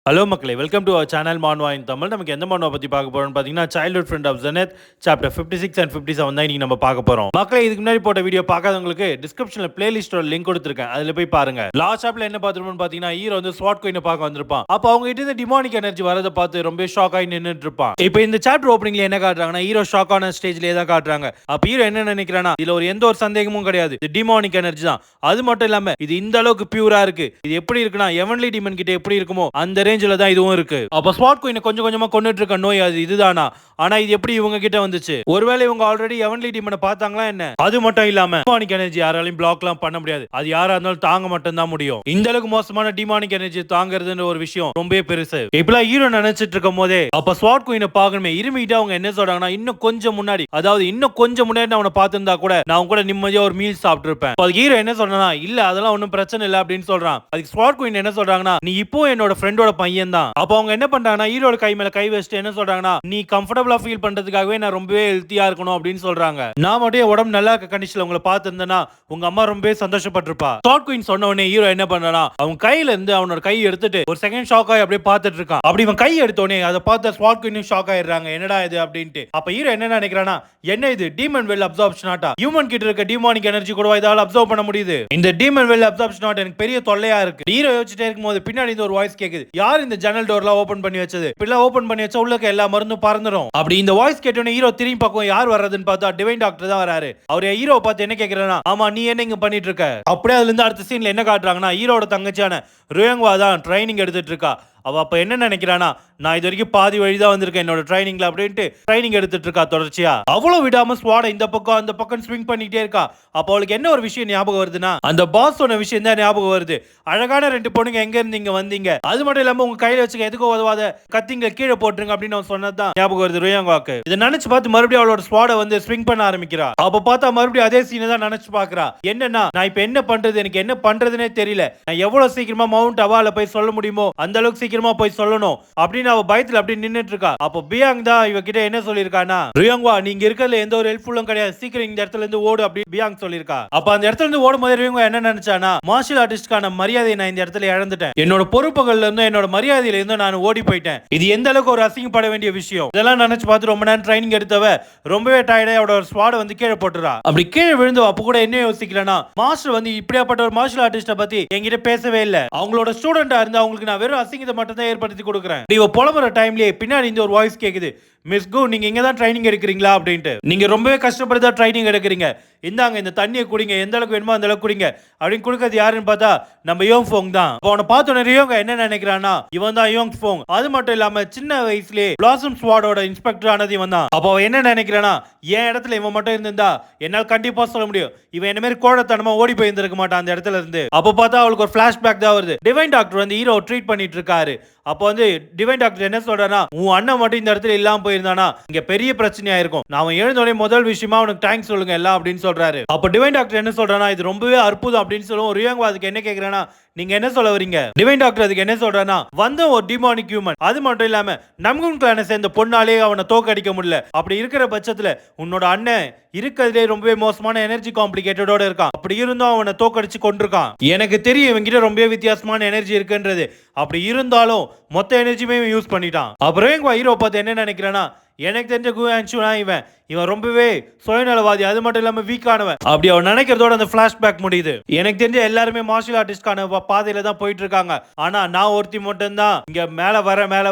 Hello மக்களே, welcome to our channel manhwa in Tamil. நமக்கு எந்த மான்வா பற்றி பார்க்க போகிறோம்னு பார்த்தீங்கன்னா, சைல்ட்ஹுட் ஃப்ரெண்ட் ஆஃப் ஜெனத் சாப்டர் 56 அண்ட் 57 தான் இன்னைக்கு நம்ம பார்க்க போகிறோம். மக்களே, இதுக்கு முன்னாடி போட்ட வீடியோ பார்க்காதவங்களுக்கு டிஸ்கிரிப்ஷனில் பிளேலிஸ்டோட லிங்க் கொடுத்துருக்கேன், அதில் போய் பாருங்க. லாஸ்ட் சாப்டர்ல என்ன பார்த்துருப்போம்னு பார்த்தீங்கன்னா, ஹீரோ வந்து ஸ்வாட் குயினை பார்க்க வந்திருப்பான். அப்போ அவங்க கிட்ட இருந்து டிமானிக் எனர்ஜி வரதை பார்த்து ரொம்ப ஷாக் ஆகி நின்றுட்டு இருப்பான். இப்போ இந்த சாப்டர் ஓப்பனிங்ல என்ன காட்டுறாங்கன்னா, ஹீரோ ஷாக் ஆன ஸ்டேஜ்லேயே தான் காட்டுறாங்க. அப்போ ஹீரோ என்ன நினைக்கிறானா, இதுல எந்த ஒரு சந்தேகமும் கிடையாது, இது டிமானிக் எனர்ஜி தான். அது மட்டும் இல்லாம இது இந்த அளவுக்கு பியூரா இருக்கு. இது எப்படி இருக்குன்னா, எவன்லி டிமன் கிட்ட எப்படி இருக்குமோ அந்த ரேஞ்சில தான் இதுவும் இருக்கு. அப்ப ஸ்வாட் குயினை கொஞ்சம் கொஞ்சமா கொண்டுட்டு இருக்க நோய் அது இதுதானா? ஆனா இது எப்படி இவங்க கிட்ட வந்துச்சு? ஒருவேளை இவங்க ஆல்ரெடி எவன்லி டீமனை பார்த்தாங்களா என்ன? அது மட்டும் இல்லாம டிமானிக் எனர்ஜி யாராலையும் பிளாக்லாம் பண்ண முடியாது. அது யாரா இருந்தாலும் தாங்க மட்டும் தான் முடியும். இந்த அளவுக்கு மோசமான டிமானிக் எனர்ஜி தாங்கிறதுன்ற ஒரு விஷயம் ரொம்ப பெருசு. இப்பலாம் ஹீரோ நினைச்சிட்டு இருக்கும் போதே அப்ப ஸ்வாட் குயினை பார்க்கணுமே இருமிட்டு அவங்க என்ன சொல்றாங்கன்னா, இன்னும் கொஞ்சம் முன்னாடி, அதாவது இன்னும் கொஞ்சம் முன்னாடி அவனை பார்த்திருந்தா கூட நான் அவங்க கூட நிம்மதியா ஒரு மீல் சாப்பிட்டு இருப்பேன். அது ஹீரோ என்ன சொல்றானா, இல்ல அதெல்லாம் ஒன்றும் பிரச்சனை இல்லை அப்படின்னு சொல்றான். அதுக்கு ஸ்வாட் குயின் என்ன சொல்றாங்கன்னா, நீ இப்போ என்னோட ஃப்ரெண்டோட பையன் தான். அப்ப அவங்க என்ன பண்றாங்கன்னா, ஹீரோட கை மேல கை வச்சுட்டு என்ன சொல்றாங்கன்னா, நீ கம்ஃபர்டபிளா ஃபீல் பண்றதுக்காகவே நான் ரொம்பவே ஹெல்த்தியா இருக்கணும் அப்படின்னு சொல்றாங்க. நான் மட்டும் உடம்பு நல்லா இருக்க கண்டிஷன்ல உங்களை பார்த்திருந்தேன்னா உங்க அம்மா ரொம்பவே சந்தோஷப்பட்டிருப்பா. ஸ்வாட் குயின் சொன்ன உடனே ஹீரோ என்ன பண்றானா, அவங்க கையில இருந்து அவனோட கை எடுத்துட்டு ஒரு செகண்ட் ஷாக் ஆகி அப்படியே பார்த்துட்டு இருக்கான். அப்படி இவன் கை எடுத்தோடனே அதை பார்த்த ஸ்வாட் குயினும் ஷாக் ஆயிடுறாங்க, என்னடா இது அப்படின்ட்டு. அப்ப ஹீரோ என்ன நினைக்கிறானா, என்ன இது demon well absorption atta? Human கிட்ட இருக்க டிமானிக் எனர்ஜி கூட இதால அப்சர்வ் பண்ண முடியுது. இந்த டீமன் வெல் அப்சார்ப்ஷன் ஆட் எனக்கு பெரிய தொல்லையா இருக்கு. ஹீரோ யோசிச்சுட்டே இருக்கும்போது பின்னாடி இந்த ஒரு வாய்ஸ் கேக்குது, யார் இந்த ஜன்னல் டோர்லாம் ஓபன் பண்ணி வச்சது? இப்படிலாம் ஓபன் பண்ணி வச்சா உள்ள எல்லா மருந்தும் பறந்துரும். அப்படி இந்த வாய்ஸ் கேட்டோன்னே ஹீரோ திரும்பி பக்கம் யார் வர்றதுன்னு பார்த்தா டிவைன் டாக்டர் தான் வராரு. அவர் ஹீரோ பார்த்து என்ன கேக்குறானா, ஆமா நீ என்ன இங்க பண்ணிட்டு இருக்க? அப்படியே அதுல இருந்து அடுத்த சீன்ல என்ன காட்டுறாங்கன்னா, ஹீரோட தங்கச்சியான ருயங்வா தான் ட்ரைனிங் எடுத்துட்டு இருக்கா. அவ அப்ப என்ன நினைக்கிறானா, நான் இது வரைக்கும் பாதி வழிதான் வந்திருக்கேன் என்னோட ட்ரைனிங்ல அப்படின்ட்டு ட்ரைனிங் எடுத்துட்டு இருக்கா தொடர்ச்சியா. அவ்வளவு விடாம ஸ்வாட இந்த பக்கம் அந்த பக்கம் ஸ்விங் பண்ணிட்டே இருக்கா. அப்ப அவளுக்கு என்ன ஒரு விஷயம் ஞாபகம் வருதுன்னா, அந்த பாஸ் சொன்ன விஷயம் தான் ஞாபகம் வருது. அழகான ரெண்டு பொண்ணுங்க எங்க இருந்து இங்க வந்தீங்க, அது மட்டும் இல்லாம உங்க கையில வச்சுக்க எதுக்கோ உதவாத கத்திங்க கீழே போட்டுருங்க அப்படின்னு அவன் சொன்னதுதான் ஞாபகம் வருது ருயங்வாக்கு. இதை நினைச்சு பார்த்து மறுபடியும் அவளோட ஸ்வாட வந்து ஸ்விங் பண்ண ஆரம்பிக்கிறா. அப்ப பார்த்தா மறுபடியும் அதே சீனை தான் நினைச்சு பாக்குறா. என்னன்னா, நான் இப்ப என்ன பண்றது, எனக்கு என்ன பண்றதுனே தெரியல. நான் எவ்வளவு சீக்கிரமா மவுண்ட் அவால போய் சொல்ல முடியுமோ அந்த அளவுக்கு சீக்கிரமா போய் சொல்லணும் அப்படின்னு அவ பயத்துல அப்படி நின்னுட்டு இருக்கா. அப்போ பியாங் தான் இவகிட்ட என்ன சொல்லிருக்கானா, ருயங்வா நீங்க இருக்கிறதுல எந்த ஒரு ஹெல்ப்ஃபுல்லும் கிடையாது, சீக்கிரம் இந்த இடத்துல இருந்து ஓடு அப்படி பியாங் சொல்லிருக்கா. அப்ப அந்த இடத்துல இருந்து ஓடும் போது ருயங்வா என்ன நினைச்சானா, மார்ஷல் ஆர்டிஸ்ட்கான மரியாதையை நான் இந்த இடத்துல இழந்துட்டேன், என்னோட பொறுப்புகள்ல இருந்து என்னோட மரியாதையில இருந்து நான் ஓடி போயிட்டேன். இது எந்த அளவுக்கு ஒரு அசிங்கப்பட வேண்டிய விஷயம். இதெல்லாம் நினைச்சு பார்த்து ரொம்ப நேரம் ட்ரைனிங் எடுத்தவ ரொம்பவே டயர்டா அவரோட ஸ்வாட வந்து கீழே போட்டுறா. அப்படி கீழே விழுந்து அப்ப கூட என்ன யோசிக்கலனா, மாஸ்டர் வந்து இப்படியாப்பட்ட ஒரு மார்ஷல் ஆர்டிஸ்ட பத்தி என்கிட்ட பேசவே இல்லை, அவங்களோட ஸ்டூடெண்டா இருந்தா அவங்களுக்கு நான் வெறும் அசிங்கத்தை மட்டும் தான் ஏற்படுத்தி கொடுக்குறேன். இவ புலம்புற டைம்லயே பின்னாடி இந்த ஒரு வாய்ஸ் கேக்குது, மிஸ் கு நீங்க இங்க தான் ட்ரைனிங் எடுக்கிறீங்களா அப்படின்ட்டு. நீங்க ரொம்பவே கஷ்டப்பட்டு தான் ட்ரைனிங் எடுக்கிறீங்க, இந்தாங்க இந்த தண்ணியை குடிங்க, எந்த அளவுக்கு வேணுமோ அந்த அளவுக்கு குடிங்க அப்படின்னு கொடுக்கறது யாருன்னு பார்த்தா நம்ம யோங் ஃபோங் தான். அவனை பார்த்த நிறையவங்க என்ன நினைக்கிறானா, இவன் தான் யோங் ஃபோங். அது மட்டும் இல்லாம சின்ன வயசுலயே பிளாசம் ஸ்வாடோட இன்ஸ்பெக்டர் ஆனது இவன் தான். அப்ப அவன் என்ன நினைக்கிறானா, என் இடத்துல இவன் மட்டும் இருந்திருந்தா என்னால் கண்டிப்பா சொல்ல முடியும், இவன் என்ன மாதிரி கோழத்தனமா ஓடி போயிருந்திருக்க மாட்டான் அந்த இடத்துல இருந்து. அப்ப பார்த்தா அவளுக்கு ஒரு பிளாஷ்பேக் தான் வருது. டிவைன் டாக்டர் வந்து ஹீரோ ட்ரீட் பண்ணிட்டு இருக்காரு. அப்போ வந்து டிவைன் டாக்டர் என்ன சொல்றானா, உன் அண்ணன் மட்டும் இந்த இடத்துல இல்லாம போயிருந்தானா இங்க பெரிய பிரச்சனையா இருக்கும், நான் எழுந்தோடனே முதல் விஷயமா அவனுக்கு தேங்க்ஸ் சொல்லுங்க எல்லாம் அப்படின்னு சொல்றாரு. அப்ப டிவைன் டாக்டர் என்ன சொல்றானா, இது ரொம்பவே அற்புதம் அப்படின்னு சொல்லுவோம். ருயங்வா அதுக்கு என்ன கேக்குறானா, நீங்க என்ன சொல்ல வரீங்க? டிவைன் டாக்டர் அதுக்கு என்ன சொல்றானா, வந்த ஒரு டிமானிக் ஹியூமன், அது மட்டும் இல்லாம நம்குன் கிளானை சேர்ந்த பொண்ணாலே அவனை தோக்கடிக்க முடியல. அப்படி இருக்கிற பட்சத்துல உன்னோட அண்ணன் இருக்கிறதுலே ரொம்பவே மோசமான எனர்ஜி காம்ப்ளிகேட்டடோட இருக்கான், அப்படி இருந்தும் அவனை தோக்கடிச்சு கொண்டிருக்கான். எனக்கு தெரியும் இவங்கிட்ட ரொம்பவே வித்தியாசமான எனர்ஜி இருக்குன்றது, அப்படி இருந்தாலும் மொத்த எனர்ஜியுமே யூஸ் பண்ணிட்டான். அப்புறம் ஹீரோ பார்த்து என்ன நினைக்கிறானா, எனக்கு தெரிஞ்ச குயான்சுனா இவன் ரொம்பவே சுயநலவாதி, அது மட்டும் இல்லாம வீக்கானவன் அப்படி அவன் நினைக்கிறதோட அந்த பிளாஷ்பேக் முடியுது. எனக்கு தெரிஞ்ச எல்லாருமே மார்ஷல் ஆர்டிஸ்ட்கான பாதையில தான் போயிட்டு இருக்காங்க, ஆனா நான் ஒருத்தி மட்டும் தான் இங்க மேல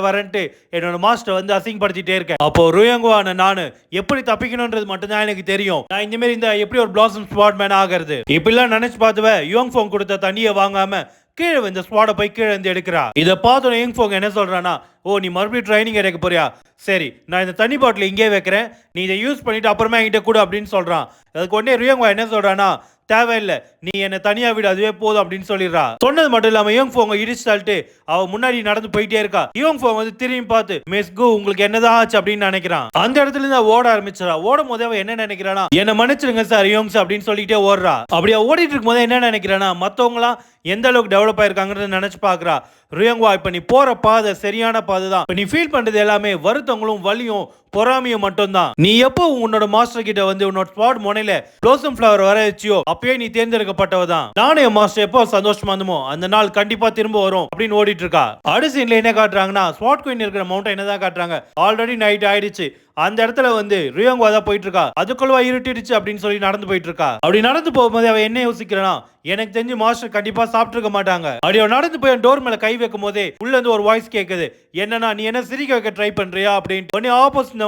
வரேன்ட்டு என்னோட மாஸ்டர் வந்து அசிங்கப்படுத்திட்டே இருக்கேன். அப்போ ருயங்வான நானு எப்படி தப்பிக்கணும்ன்றது மட்டும் தான் எனக்கு தெரியும். நான் இந்த மாதிரி இந்த எப்படி ஒரு பிளாசம் ஸ்வாட் மேன் ஆகிறது இப்படிலாம் நினைச்சு பார்த்துவ யோங் ஃபோங் கொடுத்த தண்ணியை வாங்காம கீழே இந்த ஸ்வாட போய் கீழே இருந்து எடுக்கிறா. இதை பார்த்தோம் யோங் ஃபோங் என்ன சொல்றானா, ஓ நீ மறுபடியும் ட்ரைனிங் எடுக்க போறியா, சரி நான் இந்த தண்ணி பாட்டில் இங்கே வைக்கிறேன், நீ இதை யூஸ் பண்ணிட்டு அப்புறமா என்கிட்ட கூட அப்படின்னு சொல்றான். அதுக்கு உடனே ருயங்வா என்ன சொல்றானா, தேவையில்லை நீ என்ன தனியா விடு அதுவே போதும் அப்படின்னு சொல்லிடுறா. சொன்னது மட்டும் இல்லாம யோங் ஃபோங்க இடிச்சு தள்ளிட்டு அவ முன்னாடி நடந்து போயிட்டே இருக்கா. யோங் ஃபோங் வந்து திரும்பி பார்த்து மிஸ் கு உங்களுக்கு என்னதான் ஆச்சு அப்படின்னு நினைக்கிறான். அந்த இடத்துல இருந்து ஓட ஆரம்பிச்சிடா. ஓடும் போதே அவ என்ன நினைக்கிறானா, என்ன மன்னிச்சிருங்க சார் யோங்ஸ் அப்படின்னு சொல்லிட்டே ஓடுறா. அப்படியே ஓடிட்டு இருக்கும் போது என்ன நினைக்கிறானா, மத்தவங்களாம் எந்த அளவுக்கு டெவலப் ஆயிருக்காங்கன்னு நினைச்சு பாக்குறா. ரியோங்குவா இப்ப நீ போற பாதை சரியான பாதை தான். நீ ஃபீல் பண்றது எல்லாமே வருத்தங்களும் வலியும் பொறாமையும் மட்டும்தான். நீ எப்போ உன்னோட மாஸ்டர் கிட்ட வந்து உன்னோட ஸ்பாட் முனையில ப்ளோசம் ஃப்ளவர் வர வச்சியோ அப்பயே நீ தேர்ந்தெடுக்கப்பட்டவ தான். நானே மாஸ்டர் எப்போ சந்தோஷமா இருந்தமோ அந்த நாள் கண்டிப்பா திரும்ப வரும் அப்படின்னு ஓடிட்டு இருக்கா. அடுத்த சீன்ல என்ன காட்டுறாங்கன்னா ஸ்பாட் குயின் இருக்கிற மவுண்டன் என்னதான் காட்டுறாங்க. ஆல்ரெடி நைட் ஆயிடுச்சு. அந்த இடத்துல வந்து ரியோங்குவா தான் போயிட்டு இருக்கா. அதுக்குள்ளவா இருட்டிடுச்சு அப்படின்னு சொல்லி நடந்து போயிட்டு இருக்கா. அப்படி நடந்து போகும்போது அவ என்ன யோசிக்கிறானா, எனக்கு தெரிஞ்சு மாஸ்டர் கண்டிப்பா சாப்பிட்டு இருக்க மாட்டாங்க. அப்படியே நடந்து போய் டோர் மேல கை வைக்கும் போதே உள்ள இருந்து ஒரு வாய்ஸ் கேக்குது. என்னன்னா நீ என்ன சிரிக்க வைக்க ட்ரை பண்றியா அப்படின்னு. உடனே ஆப்போசிட்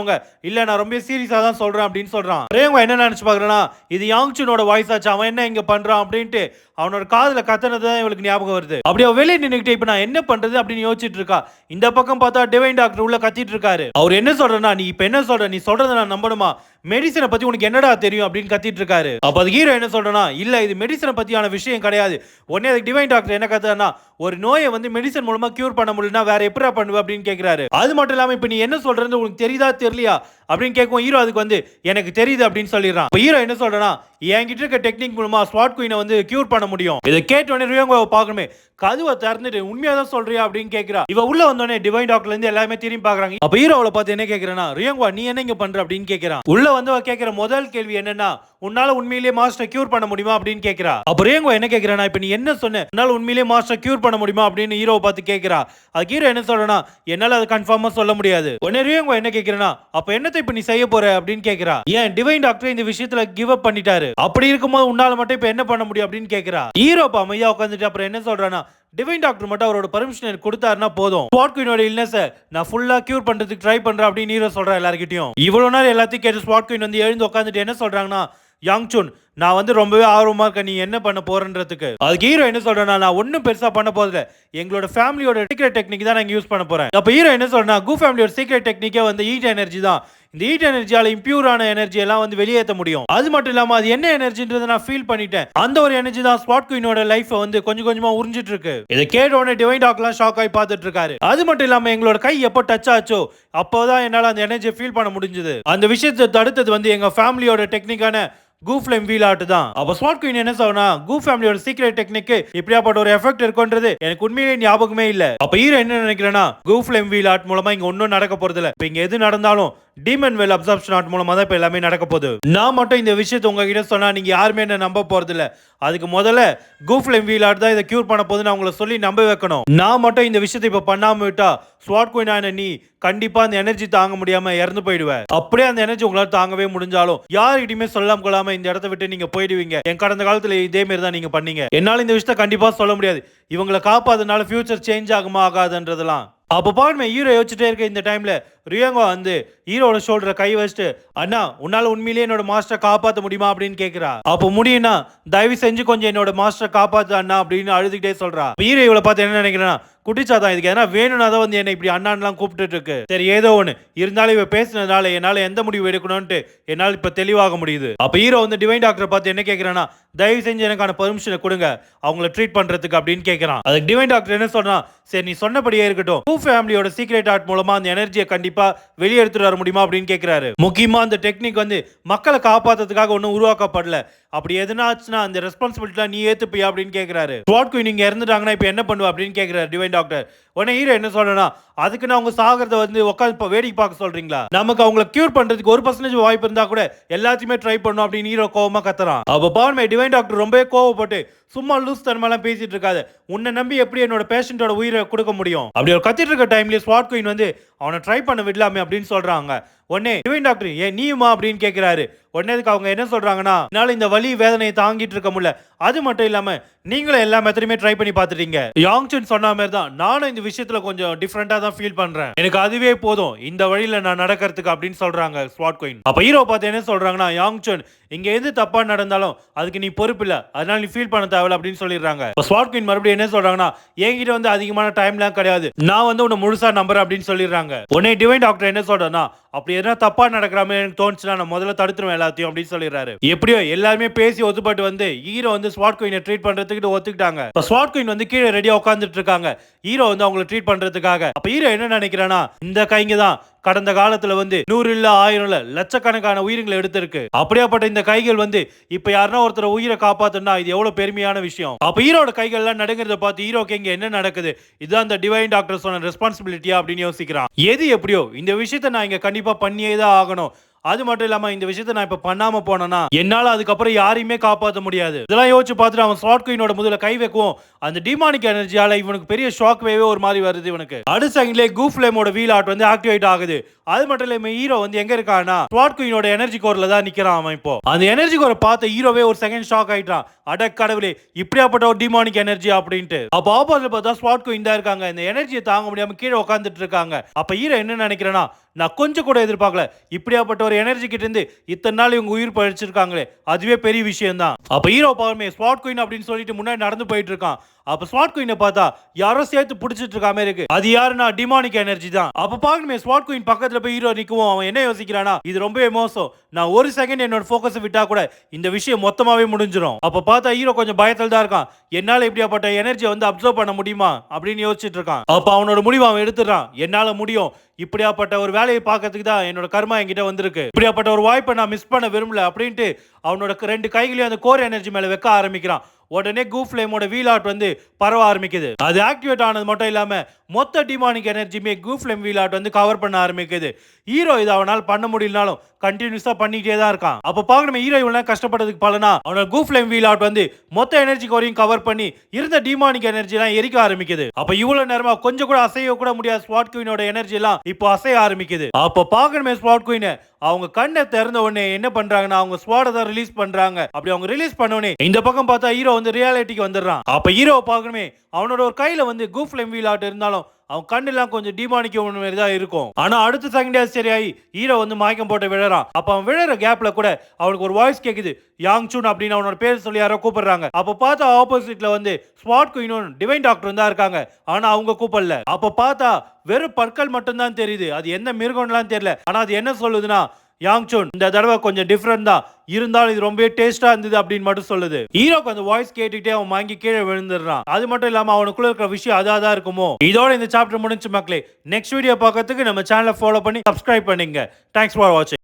இல்ல நான் ரொம்ப சீரியஸா தான் சொல்றேன் அப்படின்னு சொல்றான். ரியோங்குவா என்ன நினைச்சு பாக்குறானா, இது யாங்சுனோட வாய்ஸ் ஆச்சு, அவன் என்ன இங்க பண்றான் அப்படின்ட்டு அவனோட காதுல கத்தனதான் இவளுக்கு ஞாபகம் வருது. அப்படியே வெளியே நின்னுக்கிட்டே இப்ப நான் என்ன பண்றது அப்படின்னு யோசிச்சுட்டு இருக்கா. இந்த பக்கம் பார்த்தா டிவைன் டாக்டர் உள்ள கத்திட்டு இருக்காரு. அவர் என்ன சொல்றனா, நீ இப்ப என்ன சொல்ற, நீ சொல்றத நான் நம்பணுமா, மெடிசனை பத்தி உனக்கு என்னடா தெரியும் அப்படின்னு கத்திட்டு இருக்காரு. அப்ப அது ஹீரோ என்ன சொல்றனா, இல்ல இது மெடிசனை பத்தியான விஷயம் கிடையாது. உடனே அதுக்கு டிவைன் டாக்டர் என்ன கத்துறானா, ஒரு நோயை வந்து மெடிசன் மூலமா கியூர் பண்ண முடியலனா வேற எப்படா பண்ணுவ அப்படின்னு கேக்குறாரு. அது மட்டும் இல்லாம இப்ப நீ என்ன சொல்றது உனக்கு தெரியுதா தெரியலையா அப்படின்னு கேட்கும். ஹீரோ அதுக்கு வந்து எனக்கு தெரியுது அப்படின்னு சொல்லிடுறான். ஹீரோ என்ன சொல்றனா, என்கிட்ட இருக்க டெக்னிக் மூலமா ஸ்வாட் குயினை வந்து கியூர் பண்ண முடியும். இதை கேட்ட உடனே ரியோங்குவாவை பார்க்கணுமே கதவை திறந்துட்டு உண்மையா தான் சொல்றியா அப்படின்னு கேக்குறா. இவ உள்ள வந்தோடனே டிவைன் டாக்டர்ல இருந்து எல்லாமே திரும்பி பாக்குறாங்க. அப்ப ஹீரோவை பார்த்து என்ன கேக்குறேன்னா, ரியோங்குவா நீ என்ன இங்க பண்ற அப்படின்னு கேக்குறான். உள்ள வந்து அவ கேக்குற முதல் கேள்வி என்னன்னா, உன்னால உண்மையிலேயே மாஸ்டர் கியூர் பண்ண முடியுமா அப்படின்னு கேக்குறா. அப்ப ரியோங்குவா என்ன கேக்குறானா, இப்ப நீ என்ன சொன்ன, உன்னால உண்மையிலேயே மாஸ்டர் கியூர் பண்ண முடியுமா அப்படின்னு ஹீரோவை பார்த்து கேக்குறா. அது ஹீரோ என்ன சொல்றனா, என்னால அது கன்ஃபார்மா சொல்ல முடியாது. உடனே ரியோங்குவா என்ன கேக்குறனா, அப்ப என்னத்தை இப்ப நீ செய்ய போற அப்படின்னு கேக்குறா. ஏன் டிவைன் டாக்டர் இந்த விஷயத்துல கிவ் அப் பண்ணிட்டாரு, அப்படி இருக்கும்போது உன்னால மட்டும் இப்ப என்ன பண்ண முடியும் அப்படின்னு கேக்குறா. ஹீரோ அமைதியா உட்காந்துட்டு அப்புறம் என்ன சொல்றானா, டிவைன் டாக்டர் மட்டும் அவரோட பர்மிஷன் கொடுத்தாருன்னா போதும், ஸ்பாட் குயினோட இல்னஸ் நான் ஃபுல்லா கியூர் பண்றதுக்கு ட்ரை பண்றேன் அப்படின்னு ஹீரோ சொல்றா எல்லார்கிட்டயும். இவ்வளவு நேரம் எல்லாத்தையும் கேட்டு ஸ்பாட் குயின் வந்து எழுந்து உட்காந்துட்டு என்ன சொல்றாங்கன்னா, யாங்சுன் நான் வந்து ரொம்பவே ஆர்வமா இருக்கேன் நீ என்ன பண்ண போறன்றதுக்கு. அதுக்கு ஹீரோ என்ன சொல்றேன்னா, நான் ஒன்னும் பெருசா பண்ண போறதில்ல, எங்களோட ஃபேமிலியோட சீக்ரெட் டெக்னிக் தான் நான் யூஸ் பண்ண போறேன். அப்ப ஹீரோ என்ன சொல்றேன்னா, கு ஃபேமிலியோட சீக்ரெட் டெக்னிக்கே வந்து ஹீட் எனர்ஜி தான். இந்த ஹீட் எனர்ஜியால இம்பியூரான எனர்ஜி எல்லாம் வந்து வெளியேற்ற முடியும். அது மட்டும் இல்லாம அது என்ன எனர்ஜின்றதை நான் ஃபீல் பண்ணிட்டேன். அந்த ஒரு எனர்ஜி தான் ஸ்பாட் குயினோட லைஃப் வந்து கொஞ்சம் கொஞ்சமா உறிஞ்சிட்டு இருக்கு. இதை கேட்ட உடனே டிவைன் டாக்டர்லாம் ஷாக் ஆகி பார்த்துட்டு இருக்காரு. அது மட்டும் இல்லாம எங்களோட கை எப்போ டச் ஆச்சோ அப்போதான் என்னால அந்த எனர்ஜியை ஃபீல் பண்ண முடிஞ்சது. அந்த விஷயத்தை தடுத்தது வந்து எங்க ஃபேமிலியோட டெக்னிக்கான கு ஃப்ளேம் வீல் ஆர்ட் தான். அப்ப ஸ்மார்ட் குயின் என்ன சொன்னா, கு ஃபேமிலியோட சீக்ரெட் டெக்னிக் இப்படியாப்பட்ட ஒரு எஃபெக்ட் இருக்குன்றது எனக்கு உண்மையிலேயே ஞாபகமே இல்ல. அப்ப ஹீரோ என்ன நினைக்கிறேன்னா, கு ஃப்ளேம் வீல் ஆர்ட் மூலமா இங்க ஒன்னும் நடக்க போறது இல்ல, இப்ப இங்க எது நடந்தாலும் டீமன் வெல் அப்சார்ப்ஷன் ஆர்ட் மூலமா தான் இப்ப எல்லாமே நடக்க போகுது. நான் மட்டும் இந்த விஷயத்தை உங்ககிட்ட சொன்னா நீங்க யாருமே என்ன நம்ப போறது இல்ல. அதுக்கு முதல்ல கு ஃப்ளேம் வீல் ஆர்ட் தான் இதை கியூர் பண்ண போகுதுன்னு அவங்கள சொல்லி நம்ப வைக்கணும். நான் மட்டும் இந்த விஷயத்தை இப்ப பண்ணாம விட்டா ஸ்வாட் குயினான நீ கண்டிப்பா அந்த எனர்ஜி தாங்க முடியாம இறந்து போயிடுவேன். அப்படியே அந்த எனர்ஜி உங்களால தாங்கவே முடிஞ்சாலும் யார்கிட்டயுமே சொல்லாம கொள்ளாம இந்த இடத்த விட்டு நீங்க போயிடுவீங்க. என் கடந்த காலத்துல இதே மாதிரி தான் நீங்க பண்ணீங்க. என்னால இந்த விஷயத்த கண்டிப்பா சொல்ல முடியாது. இவங்களை காப்பாதனால ஃபியூச்சர் சேஞ்ச் ஆகுமா ஆகாதுன்றதெல்லாம். அப்போ பாருமே ஹீரோ யோசிச்சுட்டே இருக்க இந்த டைம்ல ரியோங்குவா வந்து ஹீரோட ஷோல்டரை கை வச்சுட்டு, அண்ணா உன்னால உண்மையிலேயே என்னோட மாஸ்டரை காப்பாற்ற முடியுமா அப்படின்னு கேட்கிறா. அப்போ முடியும்னா தயவு செஞ்சு கொஞ்சம் என்னோட மாஸ்டரை காப்பாத்து அண்ணா அப்படின்னு அழுதுகிட்டே சொல்றா. ஹீரோ இவளை பார்த்து என்ன நினைக்கிறேன்னா, குட்டிச்சாதான் இதுக்கு எதனா வேணும்னா தான் வந்து என்ன இப்படி அண்ணான்லாம் கூப்பிட்டு இருக்கு. சரி ஏதோ ஒன்று இருந்தாலும் இவ பேசினதுனால என்னால எந்த முடிவு எடுக்கணும்னு என்னால் இப்ப தெளிவாக முடியுது. அப்ப ஹீரோ வந்து டிவைன் டாக்டரை பார்த்து என்ன கேட்கிறானா, தயவு செஞ்சு எனக்கான பெர்மிஷனை கொடுங்க அவங்களை ட்ரீட் பண்றதுக்கு அப்படின்னு கேட்கிறான். அதுக்கு டிவைன் டாக்டர் என்ன சொல்றான், சரி நீ சொன்னபடியே இருக்கட்டும், கு ஃபேமிலியோட சீக்ரெட் ஆர்ட் மூலமா அந்த எனர்ஜியை கண்டிப்பா வெளியே எடுத்துட்டு வர முடியுமா அப்படின்னு கேட்கிறாரு. முக்கியமா அந்த டெக்னிக் வந்து மக்களை காப்பாத்துறதுக்காக ஒன்னும் உருவாக்கப்படல, அப்படி எதுனாச்சுன்னா அந்த ரெஸ்பான்சிபிலிட்டி நீ ஏத்துப்பியா அப்படின்னு கேட்கிறாரு. ஸ்வாட் குயின் நீங்க இறந்துட்டாங்கன்னா இப்ப என்ன பண்ணுவ அப்படின்னு கேட்கிறாரு டிவைன் டாக்டர். உடனே ஹீரோ என்ன சொல்றேன்னா, அதுக்கு நான் அவங்க சாகிறத வந்து உட்காந்து வேடிக்கை பார்க்க சொல்றீங்களா, நமக்கு அவங்களை கியூர் பண்றதுக்கு 1% வாய்ப்பு இருந்தா கூட எல்லாத்தையுமே ட்ரை பண்ணும் அப்படின்னு ஹீரோ கோவமா கத்துறான். அப்ப பாருமே டிவைன் டாக்டர் ரொம்பவே கோவப்பட்டு, சும்மா லூஸ் தன்மெல்லாம் பேசிட்டு இருக்காது, உன்னை நம்பி எப்படி என்னோட பேஷண்டோட உயிரை கொடுக்க முடியும் அப்படி ஒரு கத்திட்டு இருக்க டைம்ல ஸ்வாட் குயின் வந்து அவனை ட்ரை பண்ண விடலாமே அப்படின்னு சொல்றாங்க. உடனே டிவைன் டாக்டர் ஏன் நீயுமா அப்படின்னு கேட்கிறாரு. உடனே அவங்க என்ன சொல்றாங்கன்னா, என்னால இந்த வலி வேதனையை தாங்கிட்டு இருக்க முடியல, அது மட்டும் இல்லாம நீங்களும் எல்லா மெத்தடுமே ட்ரை பண்ணி பார்த்துட்டீங்க. யாங்சுன் சொன்ன மாதிரி தான் நானும் இந்த விஷயத்துல கொஞ்சம் டிஃபரெண்டா தான் ஃபீல் பண்றேன், எனக்கு அதுவே போதும் இந்த வழியில நான் நடக்கிறதுக்கு அப்படின்னு சொல்றாங்க ஸ்வாட் குயின். அப்ப ஹீரோ பார்த்து என்ன சொல்றாங்கன்னா, யாங்சுன் இங்க எது தப்பா நடந்தாலும் அதுக்கு நீ பொறுப்பு இல்ல, அதனால நீ ஃபீல் பண்ண தேவையில்ல அப்படின்னு சொல்லிடுறாங்க. ஸ்வாட் குயின் மறுபடியும் என்ன சொல்றாங்கன்னா, என்கிட்ட வந்து அதிகமான டைம்லாம் கிடையாது, நான் வந்து உன்னை முழுசா நம்புறேன் அப்படின்னு சொல்லிடுறாங்க. உடனே டிவைன் டாக்டர் என்ன சொல்றேன்னா, அப்படி எதனா தப்பா நடக்கிற மாதிரி எனக்கு தோணுச்சுன்னா நான் முதல்ல தடுத்துருவேன் எல்லாத்தையும் அப்படின்னு சொல்லிடுறாரு. எப்படியோ எல்லாருமே பேசி ஒத்துப்பட்டு வந்து ஹீரோ வந்து ஸ்வாட் குயினை ட்ரீட் பண்றதுக்கு ஒத்துக்கிட்டாங்க. ஸ்வாட் குயின் வந்து கீழே ரெடியா உட்கார்ந்துட்டு இருக்காங்க ஹீரோ வந்து அவங்களை ட்ரீட் பண்றதுக்காக. அப்ப ஹீரோ என்ன நினைக்கிறானா, இந்த கைங்க தான் கடந்த காலத்துல வந்து 100 இல்ல 1000 இல்ல லட்சக்கணக்கான உயிர்களை எடுத்திருக்கு. அப்படியாப்பட்ட இந்த கைகள் வந்து இப்ப யாருன்னா ஒருத்தர் உயிரை காப்பாத்தணும்னா இது எவ்வளவு பெருமையான விஷயம். அப்ப ஹீரோட கைகள் எல்லாம் நடுங்கிறத பார்த்து ஹீரோக்கு இங்க என்ன நடக்குது, இதுதான் இந்த டிவைன் டாக்டர் சொன்ன ரெஸ்பான்சிபிலிட்டியா அப்படின்னு யோசிக்கிறான். எது எப்படியோ இந்த விஷயத்தை நான் இங்க கண்டிப்பா பண்ணியே தான் ஆகணும். அது மட்டும் இல்லாம இந்த விஷயத்தை நான் இப்ப பண்ணாம போனேன்னா என்னால அதுக்கப்புறம் யாரையுமே காப்பாற்ற முடியாது. இதெல்லாம் யோசிச்சு பார்த்துட்டு அவன் ஸ்லாட் குயினோட முதல்ல கை வைக்கும். அந்த டிமானிக் எனர்ஜியால இவனுக்கு பெரிய ஷாக் வேவே ஒரு மாதிரி வருது இவனுக்கு. அடுத்த செகண்ட்லயே கூஃப்ளேமோட வீல் ஆர்ட் வந்து ஆக்டிவேட் ஆகுது. அது மட்டும் இல்லாம ஹீரோ வந்து எங்க இருக்கானா ஸ்லாட் குயினோட எனர்ஜி கோர்ல தான் நிக்கிறான் அவன். இப்போ அந்த எனர்ஜி கோரை பார்த்த ஹீரோவே ஒரு செகண்ட் ஷாக் ஆயிட்டான். அட கடவுளே, இப்படியாப்பட்ட ஒரு டிமானிக் எனர்ஜி அப்படின்ட்டு. அப்ப ஆப்போசிட்ல பார்த்தா ஸ்லாட் குயின் தான் இருக்காங்க. இந்த எனர்ஜியை தாங்க முடியாம கீழே உட்காந்துட்டு இருக்காங்க. அப்ப ஹீரோ என்ன நினைக்கிறேன்னா, நான் கொஞ்சம் கூட எதிர்பார்க்கல, இப்படியாப்பட்ட ஒரு எனர்ஜி கிட்ட இருந்து இத்தனை நாள் இவங்க உயிர் பழிச்சிருக்காங்களே, அதுவே பெரிய விஷயம் தான். அப்ப ஹீரோ பாருமே ஸ்லாட் குயின் அப்படின்னு சொல்லிட்டு முன்னாடி நடந்து போயிட்டு இருக்கான். அப்ப ஸ்வாட் குயினை பார்த்தா யாரோ சேர்த்து பிடிச்சிட்டு இருக்க மாதிரி இருக்கு. அது யாருன்னா டிமானிக் எனர்ஜி தான். அப்ப பாக்கணுமே ஸ்வாட் குயின் பக்கத்துல போய் ஹீரோ நிக்குவோம். அவன் என்ன யோசிக்கிறானா, இது ரொம்பவே மோசம், நான் ஒரு செகண்ட் என்னோட போக்கஸ் விட்டா கூட இந்த விஷயம் மொத்தமாவே முடிஞ்சிடும். அப்ப பார்த்தா ஹீரோ கொஞ்சம் பயத்துல தான் இருக்கான். என்னால இப்படியாப்பட்ட எனர்ஜியை வந்து அப்சர்வ் பண்ண முடியுமா அப்படின்னு யோசிச்சுட்டு இருக்கான். அப்ப அவனோட முடிவு அவன் எடுத்துறான். என்னால முடியும், இப்படியாப்பட்ட ஒரு வேலையை பார்க்கறதுக்கு தான் என்னோட கர்மா என்கிட்ட வந்திருக்கு. இப்படியாப்பட்ட ஒரு வாய்ப்பை நான் மிஸ் பண்ண விரும்பல அப்படின்ட்டு அவனோட 2 கைகளையும் அந்த கோர் எனர்ஜி மேல வைக்க ஆரம்பிக்கிறான். உடனே கூஃப்ளேமோட வீல் ஆர்ட் வந்து பரவ ஆரம்பிக்குது. அது ஆக்டிவேட் ஆனது மட்டும் இல்லாம மொத்த டிமானிக் எனர்ஜியுமே கூஃப்ளேம் வீல் ஆர்ட் வந்து கவர் பண்ண ஆரம்பிக்குது. ஹீரோ இதை அவனால் பண்ண முடியலனாலும் கண்டினியூஸா பண்ணிட்டே தான் இருக்கான். அப்ப பாக்கணும் ஹீரோ இவ்வளவு கஷ்டப்பட்டதுக்கு பலனா அவனோட கூஃப்ளேம் வீல் ஆர்ட் வந்து மொத்த எனர்ஜி கோரையும் கவர் பண்ணி இருந்த டிமானிக் எனர்ஜி எல்லாம் எரிக்க ஆரம்பிக்குது. அப்ப இவ்வளவு நேரமா கொஞ்சம் கூட அசைய கூட முடியாத ஸ்வாட் குயினோட எனர்ஜி எல்லாம் இப்போ அசைய ஆரம்பிக்குது. அப்ப பாக்கணுமே ஸ்வாட் குயின் அவங்க கண்ணை திறந்த உடனே என்ன பண்றாங்கன்னா அவங்க ஸ்வாட தான் ரிலீஸ் பண்றாங்க. அப்படி அவங்க ரிலீஸ் பண்ண உடனே இந்த பக்கம் பார்த்தா ஹீரோ வந்து ரியாலிட்டிக்கு வந்துடுறான். அப்ப ஹீரோ பார்க்கணுமே அவனோட ஒரு கையில வந்து கூஃப்ளேம் வீல் ஆர்ட் இருந்தாலும் அவன் கண்ணெல்லாம் கொஞ்சம் டிமானிக் மாதிரி தான் இருக்கும். ஆனா அடுத்த செகண்டே சரியாயி ஹீரோ வந்து மயக்கம் போட்டு விழறான். அப்ப அவன் விழற கேப்ல கூட அவனுக்கு ஒரு வாய்ஸ் கேக்குது, யாங் சூன் அப்படின்னு அவனோட பேர் சொல்லி யாரோ கூப்பிடுறாங்க. அப்ப பார்த்தா ஆப்போசிட்ல வந்து ஸ்வாட் குயினும் டிவைன் டாக்டர் தான் இருக்காங்க. ஆனா அவங்க கூப்பிடல. அப்ப பார்த்தா வெறும் பற்கள் மட்டும் தான் தெரியுது. அது என்ன மிருகம்லாம் தெரியல. ஆனா அது என்ன சொல்லுதுன்னா, யாங் சூன் இந்த தடவை கொஞ்சம் டிஃபரெண்ட் தான், இருந்தாலும் இது ரொம்ப டேஸ்டா இருந்தது அப்படின்னு மட்டும் சொல்லுது. ஹீரோக்கு அந்த வாய்ஸ் கேட்டுட்டே அவன் வாங்கி கீழே விழுந்துடுறான். அது மட்டும் இல்லாம அவனுக்குள்ள இருக்கிற விஷயம் அதான் இருக்குமோ. இதோட இந்த சாப்டர் முடிஞ்சு மக்களே. நெக்ஸ்ட் வீடியோ பார்க்கறதுக்கு நம்ம சேனலை ஃபாலோ பண்ணி சப்ஸ்கிரைப் பண்ணுங்க. தேங்க்ஸ் ஃபார் வாட்சிங்.